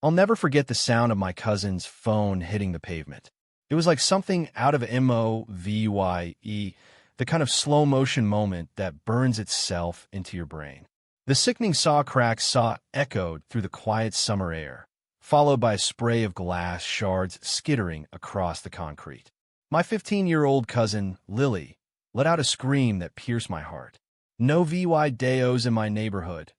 I'll never forget the sound of my cousin's phone hitting the pavement. It was like something out of MOVYE, the kind of slow-motion moment that burns itself into your brain. The sickening saw crack echoed through the quiet summer air, followed by a spray of glass shards skittering across the concrete. My 15-year-old cousin, Lily, let out a scream that pierced my heart. "No VY Deos in my neighborhood,"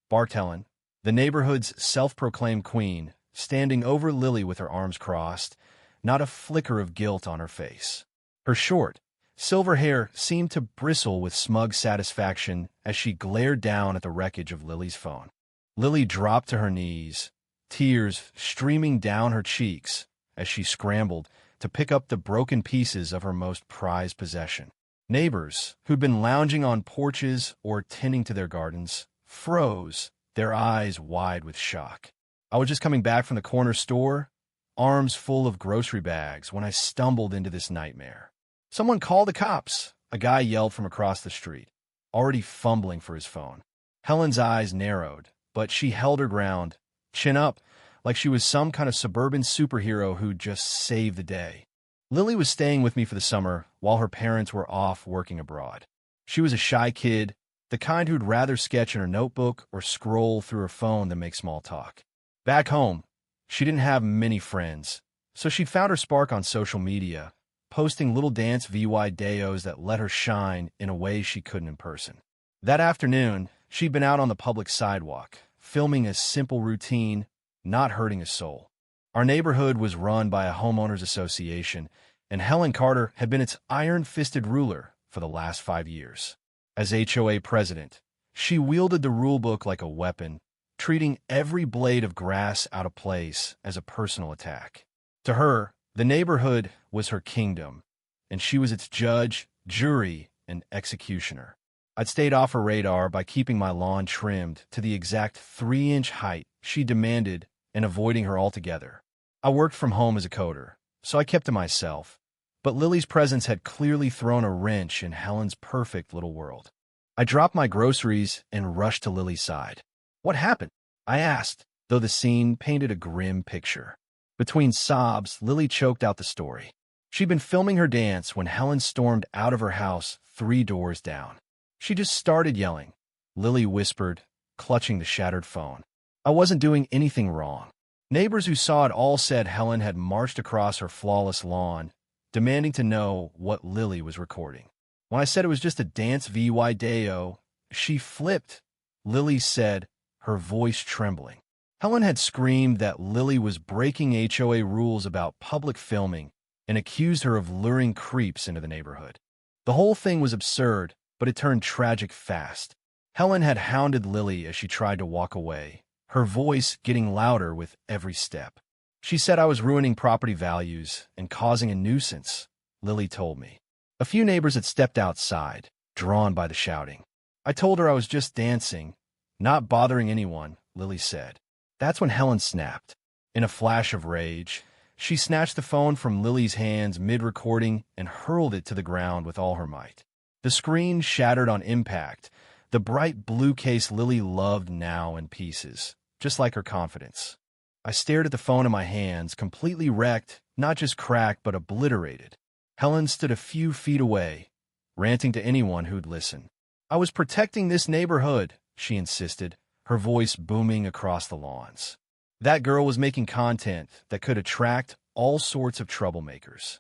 barked Helen, the neighborhood's self-proclaimed queen, standing over Lily with her arms crossed, not a flicker of guilt on her face. Her short, silver hair seemed to bristle with smug satisfaction as she glared down at the wreckage of Lily's phone. Lily dropped to her knees, tears streaming down her cheeks as she scrambled to pick up the broken pieces of her most prized possession. Neighbors, who'd been lounging on porches or tending to their gardens, froze, their eyes wide with shock. I was just coming back from the corner store, arms full of grocery bags, when I stumbled into this nightmare. "Someone call the cops," a guy yelled from across the street, already fumbling for his phone. Helen's eyes narrowed, but she held her ground, chin up, like she was some kind of suburban superhero who'd just saved the day. Lily was staying with me for the summer while her parents were off working abroad. She was a shy kid, the kind who'd rather sketch in her notebook or scroll through her phone than make small talk. Back home, she didn't have many friends, so she'd found her spark on social media, posting little dance VY Deos that let her shine in a way she couldn't in person. That afternoon, she'd been out on the public sidewalk, filming a simple routine, not hurting a soul. Our neighborhood was run by a homeowners association, and Helen Carter had been its iron-fisted ruler for the last 5 years. As HOA president, she wielded the rulebook like a weapon, treating every blade of grass out of place as a personal attack. To her, the neighborhood was her kingdom, and she was its judge, jury, and executioner. I'd stayed off her radar by keeping my lawn trimmed to the exact 3-inch height she demanded and avoiding her altogether. I worked from home as a coder, so I kept to myself, but Lily's presence had clearly thrown a wrench in Helen's perfect little world. I dropped my groceries and rushed to Lily's side. "What happened?" I asked, though the scene painted a grim picture. Between sobs, Lily choked out the story. She'd been filming her dance when Helen stormed out of her house 3 doors down. She just started yelling, Lily whispered, clutching the shattered phone. "I wasn't doing anything wrong." Neighbors who saw it all said Helen had marched across her flawless lawn, demanding to know what Lily was recording. When I said it was just a dance VY Deo, she flipped, Lily said, her voice trembling. Helen had screamed that Lily was breaking HOA rules about public filming and accused her of luring creeps into the neighborhood. The whole thing was absurd, but it turned tragic fast. Helen had hounded Lily as she tried to walk away, her voice getting louder with every step. She said I was ruining property values and causing a nuisance, Lily told me. A few neighbors had stepped outside, drawn by the shouting. I told her I was just dancing, not bothering anyone, Lily said. That's when Helen snapped. In a flash of rage, she snatched the phone from Lily's hands mid-recording and hurled it to the ground with all her might. The screen shattered on impact, the bright blue case Lily loved now in pieces, just like her confidence. I stared at the phone in my hands, completely wrecked, not just cracked but obliterated. Helen stood a few feet away, ranting to anyone who'd listen. I was protecting this neighborhood, she insisted, her voice booming across the lawns. That girl was making content that could attract all sorts of troublemakers.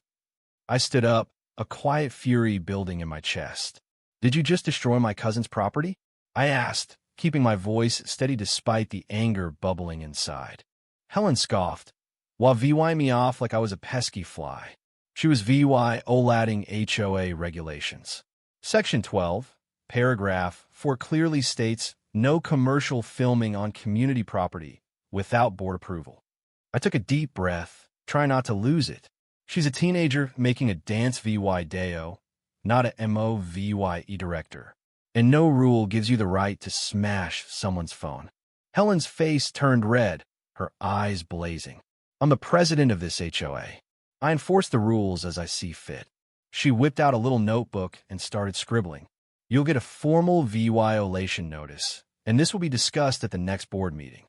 I stood up, a quiet fury building in my chest. Did you just destroy my cousin's property? I asked, keeping my voice steady despite the anger bubbling inside. Helen scoffed, while VYing me off like I was a pesky fly. She was OLADing HOA regulations. Section 12, paragraph 4 clearly states no commercial filming on community property without board approval. I took a deep breath, trying not to lose it. She's a teenager making a dance VY Deo, not a MOVYE director. And no rule gives you the right to smash someone's phone. Helen's face turned red, her eyes blazing. I'm the president of this HOA. I enforce the rules as I see fit. She whipped out a little notebook and started scribbling. You'll get a formal violation notice, and this will be discussed at the next board meeting.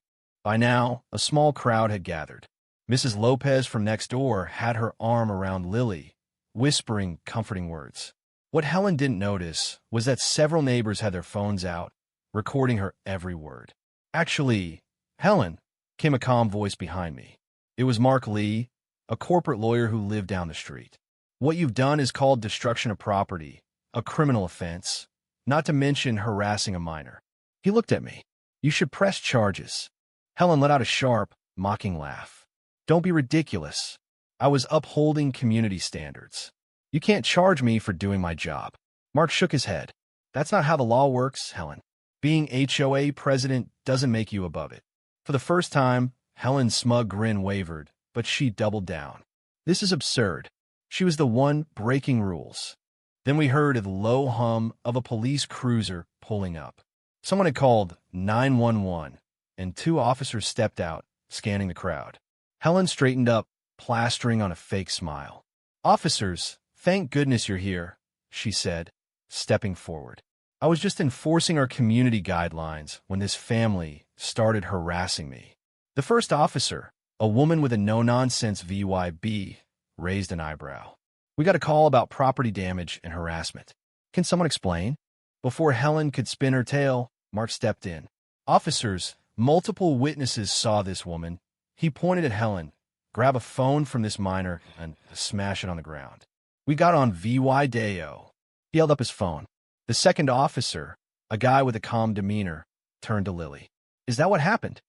By now, a small crowd had gathered. Mrs. Lopez from next door had her arm around Lily, whispering comforting words. What Helen didn't notice was that several neighbors had their phones out, recording her every word. "Actually, Helen," came a calm voice behind me. It was Mark Lee, a corporate lawyer who lived down the street. "What you've done is called destruction of property, a criminal offense, not to mention harassing a minor." He looked at me. "You should press charges." Helen let out a sharp, mocking laugh. "Don't be ridiculous. I was upholding community standards. You can't charge me for doing my job." Mark shook his head. "That's not how the law works, Helen. Being HOA president doesn't make you above it." For the first time, Helen's smug grin wavered, but she doubled down. "This is absurd." She was the one breaking rules. Then we heard the low hum of a police cruiser pulling up. Someone had called 911, and 2 officers stepped out, scanning the crowd. Helen straightened up, plastering on a fake smile. "Officers, thank goodness you're here," she said, stepping forward. "I was just enforcing our community guidelines when this family started harassing me." The first officer, a woman with a no-nonsense VYB, raised an eyebrow. "We got a call about property damage and harassment. Can someone explain?" Before Helen could spin her tale, Mark stepped in. "Officers, multiple witnesses saw this woman." He pointed at Helen. "Grab a phone from this minor and smash it on the ground. We got on VY Deo." He held up his phone. The second officer, a guy with a calm demeanor, turned to Lily. "Is that what happened?"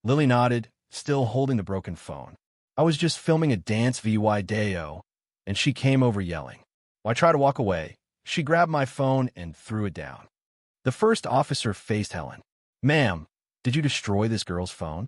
Lily nodded, still holding the broken phone. "I was just filming a dance VY Deo, and she came over yelling. Well, I tried to walk away. She grabbed my phone and threw it down." The first officer faced Helen. "Ma'am, did you destroy this girl's phone?"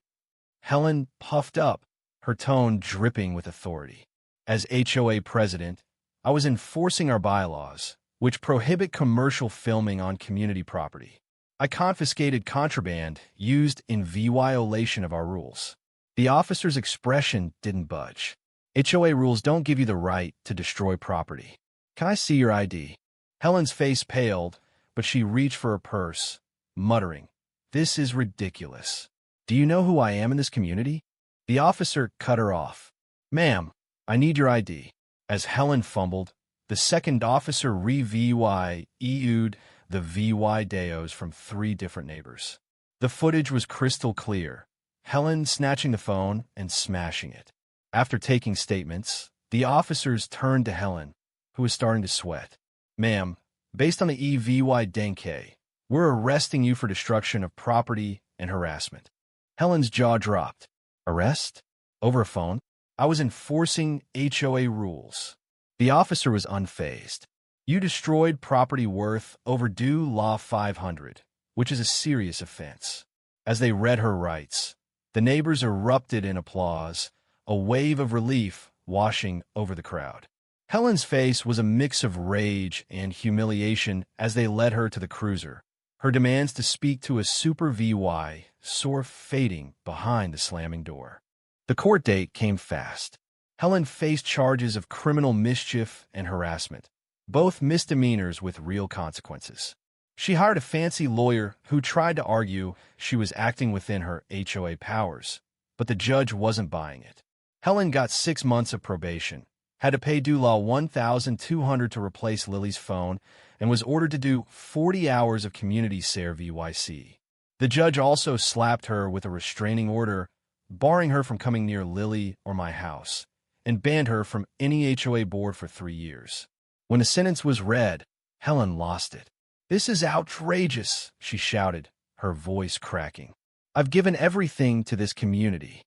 Helen puffed up, her tone dripping with authority. "As HOA president, I was enforcing our bylaws, which prohibit commercial filming on community property. I confiscated contraband used in violation of our rules." The officer's expression didn't budge. "HOA rules don't give you the right to destroy property. Can I see your ID?" Helen's face paled, but she reached for her purse, muttering, "This is ridiculous. Do you know who I am in this community?" The officer cut her off. "Ma'am, I need your ID." As Helen fumbled, the second officer re-VY-EU'd the VY Deos from 3 different neighbors. The footage was crystal clear, Helen snatching the phone and smashing it. After taking statements, the officers turned to Helen, who was starting to sweat. "Ma'am, based on the EVY Denke, we're arresting you for destruction of property and harassment." Helen's jaw dropped. "Arrest? Over a phone?" "I was enforcing HOA rules." The officer was unfazed. "You destroyed property worth overdue law 500, which is a serious offense." As they read her rights, the neighbors erupted in applause, a wave of relief washing over the crowd. Helen's face was a mix of rage and humiliation as they led her to the cruiser, her demands to speak to a super VY sore fading behind the slamming door. The court date came fast. Helen faced charges of criminal mischief and harassment, both misdemeanors with real consequences. She hired a fancy lawyer who tried to argue she was acting within her HOA powers, but the judge wasn't buying it. Helen got 6 months of probation, had to pay due law $1,200 to replace Lily's phone, and was ordered to do 40 hours of community SARE VYC. The judge also slapped her with a restraining order, barring her from coming near Lily or my house, and banned her from any HOA board for 3 years. When the sentence was read, Helen lost it. "This is outrageous," she shouted, her voice cracking. "I've given everything to this community."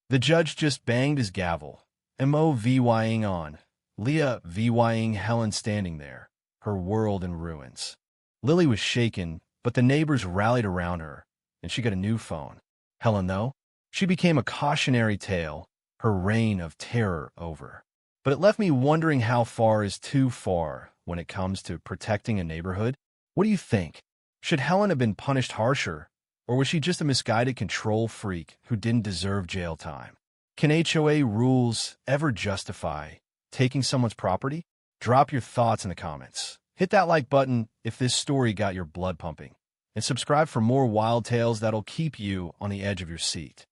The judge just banged his gavel, Mo VYing on, Leah VYing Helen standing there, her world in ruins. Lily was shaken, but the neighbors rallied around her, and she got a new phone. Helen, though, she became a cautionary tale, her reign of terror over. But it left me wondering how far is too far when it comes to protecting a neighborhood. What do you think? Should Helen have been punished harsher, or was she just a misguided control freak who didn't deserve jail time? Can HOA rules ever justify taking someone's property? Drop your thoughts in the comments. Hit that like button if this story got your blood pumping. and subscribe for more wild tales that'll keep you on the edge of your seat.